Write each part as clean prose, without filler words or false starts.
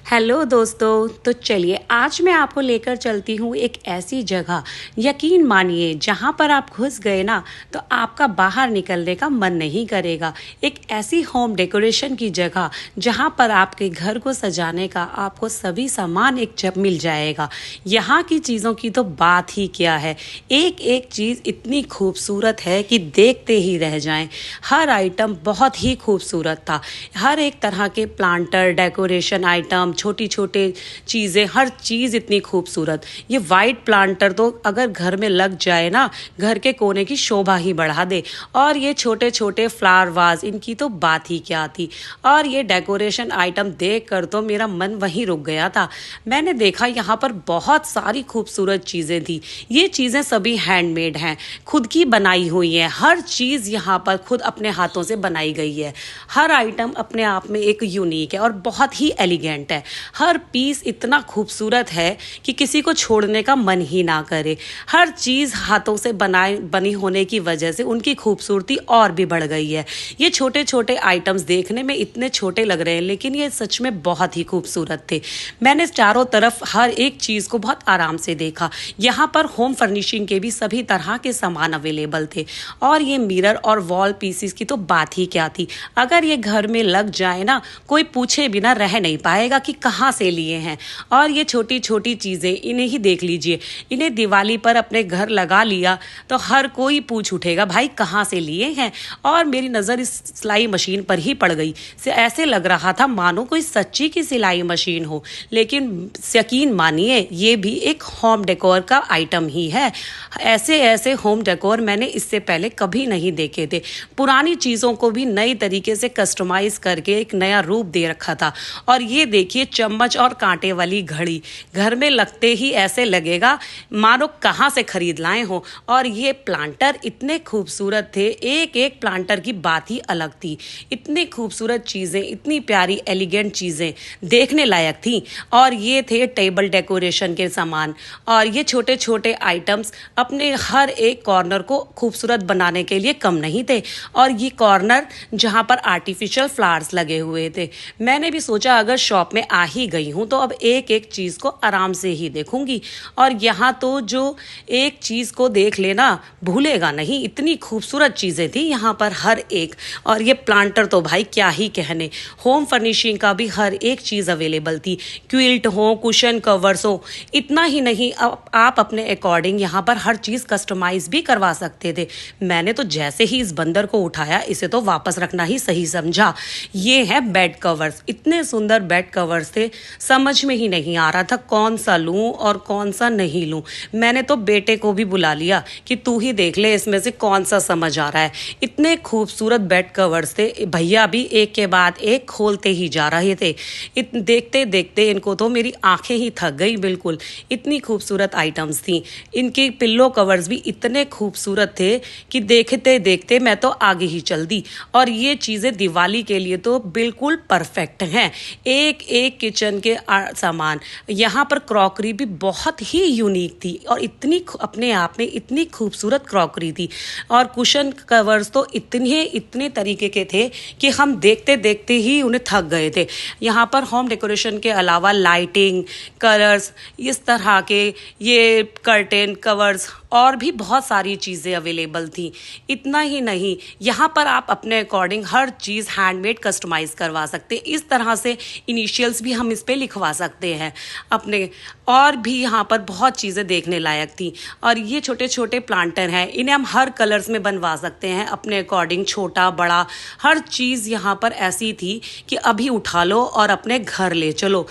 Hello दोस्तों, तो चलिए आज मैं आपको लेकर चलती हूँ एक ऐसी जगह। यकीन मानिए जहाँ पर आप घुस गए ना तो आपका बाहर निकलने का मन नहीं करेगा। एक ऐसी होम डेकोरेशन की जगह जहाँ पर आपके घर को सजाने का आपको सभी सामान एक जब मिल जाएगा। यहाँ की चीज़ों की तो बात ही क्या है, एक एक चीज़ इतनी खूबसूरत है कि देखते ही रह जाएं। हर आइटम बहुत ही खूबसूरत था। हर एक तरह के प्लांटर, डेकोरेशन आइटम, छोटी छोटे चीज़ें, हर चीज़ इतनी खूबसूरत। ये वाइट प्लांटर तो अगर घर में लग जाए ना, घर के कोने की शोभा ही बढ़ा दे। और ये छोटे छोटे फ्लावर वाज, इनकी तो बात ही क्या थी। और ये डेकोरेशन आइटम देख कर तो मेरा मन वहीं रुक गया था। मैंने देखा यहाँ पर बहुत सारी खूबसूरत चीज़ें थी। ये चीज़ें सभी हैंडमेड हैं, खुद की बनाई हुई हैं। हर चीज़ यहाँ पर खुद अपने हाथों से बनाई गई है। हर आइटम अपने आप में एक यूनिक है और बहुत ही एलिगेंट है। हर पीस इतना खूबसूरत है कि किसी को छोड़ने का मन ही ना करे। हर चीज़ हाथों से बनी होने की वजह से उनकी खूबसूरती और भी बढ़ गई है। ये छोटे छोटे आइटम्स देखने में इतने छोटे लग रहे हैं, लेकिन ये सच में बहुत ही खूबसूरत थे। मैंने चारों तरफ हर एक चीज़ को बहुत आराम से देखा। यहाँ पर होम फर्निशिंग के भी सभी तरह के सामान अवेलेबल थे। और ये मिरर और वॉल पीसीस की तो बात ही क्या थी। अगर ये घर में लग जाए ना, कोई पूछे बिना रह नहीं पाएगा कि कहाँ से लिए हैं। और ये छोटी छोटी चीज़ें, इन्हें ही देख लीजिए। इन्हें दिवाली पर अपने घर लगा लिया तो हर कोई पूछ उठेगा भाई कहाँ से लिए हैं। और मेरी नज़र इस सिलाई मशीन पर ही पड़ गई। से ऐसे लग रहा था मानो कोई सच्ची की सिलाई मशीन हो। लेकिन यकीन मानिए ये भी एक होम डेकोर का आइटम ही है। ऐसे ऐसे होम डेकोर मैंने इससे पहले कभी नहीं देखे थे। पुरानी चीज़ों को भी नई तरीके से कस्टमाइज करके एक नया रूप दे रखा था। और ये देखिए चम्मच और कांटे वाली घड़ी, घर में लगते ही ऐसे लगेगा मानो कहाँ से खरीद लाए हो। और ये प्लांटर इतने खूबसूरत थे, एक एक प्लांटर की बात ही अलग थी। इतनी खूबसूरत चीज़ें, इतनी प्यारी एलिगेंट चीज़ें देखने लायक थी। और ये थे टेबल डेकोरेशन के सामान। और ये छोटे छोटे आइटम्स अपने हर एक कॉर्नर को खूबसूरत बनाने के लिए कम नहीं थे। और ये कॉर्नर जहाँ पर आर्टिफिशियल फ्लावर्स लगे हुए थे, मैंने भी सोचा अगर शॉप में आ ही गई हूँ तो अब एक एक चीज़ को आराम से ही देखूंगी। और यहाँ तो जो एक चीज़ को देख लेना भूलेगा नहीं, इतनी खूबसूरत चीज़ें थी यहाँ पर हर एक। और ये प्लांटर तो भाई क्या ही कहने। होम फर्निशिंग का भी हर एक चीज़ अवेलेबल थी। क्विल्ट हो, कुशन कवर्स हो। इतना ही नहीं, आप अपने अकॉर्डिंग यहाँ पर हर चीज़ कस्टमाइज भी करवा सकते थे। मैंने तो जैसे ही इस बंदर को उठाया, इसे तो वापस रखना ही सही समझा। ये है बेड कवर्स। इतने सुंदर बेड कवर्स थे, समझ में ही नहीं आ रहा था कौन सा लूं और कौन सा नहीं लूं। मैंने तो बेटे को भी बुला लिया कि तू ही देख ले इसमें से कौन सा समझ आ रहा है। इतने खूबसूरत बेड कवर्स थे, भैया भी एक के बाद एक खोलते ही जा रहे थे। देखते देखते इनको तो मेरी आंखें ही थक गई बिल्कुल। इतनी खूबसूरत आइटम्स थी। इनके पिल्लो कवर्स भी इतने खूबसूरत थे कि देखते देखते मैं तो आगे ही चल दी। और ये चीज़ें दिवाली के लिए तो बिल्कुल परफेक्ट हैं। एक एक किचन के सामान, यहाँ पर क्रॉकरी भी बहुत ही यूनिक थी और इतनी अपने आप में इतनी खूबसूरत क्रॉकरी थी। और कुशन कवर्स तो इतने तरीके के थे कि हम देखते देखते ही उन्हें थक गए थे। यहाँ पर होम डेकोरेशन के अलावा लाइटिंग, कलर्स, इस तरह के ये कर्टेन कवर्स और भी बहुत सारी चीज़ें अवेलेबल थी। इतना ही नहीं, यहाँ पर आप अपने अकॉर्डिंग हर चीज़ हैंडमेड कस्टमाइज करवा सकते। इस तरह से इनिशियल्स भी हम इस पे लिखवा सकते हैं अपने। और भी यहाँ पर बहुत चीज़ें देखने लायक थी। और ये छोटे छोटे प्लांटर हैं, इन्हें हम हर कलर्स में बनवा सकते हैं अपने अकॉर्डिंग, छोटा बड़ा हर चीज़ यहाँ पर ऐसी थी कि अभी उठा लो और अपने घर ले चलो।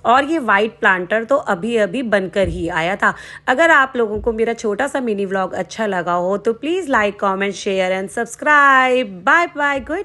और ये वाइट प्लांटर तो अभी अभी बनकर ही आया था। अगर आप लोगों को मेरा छोटा सा मिनी व्लॉग अच्छा लगा हो तो please like, comment, share and subscribe. Bye bye, good.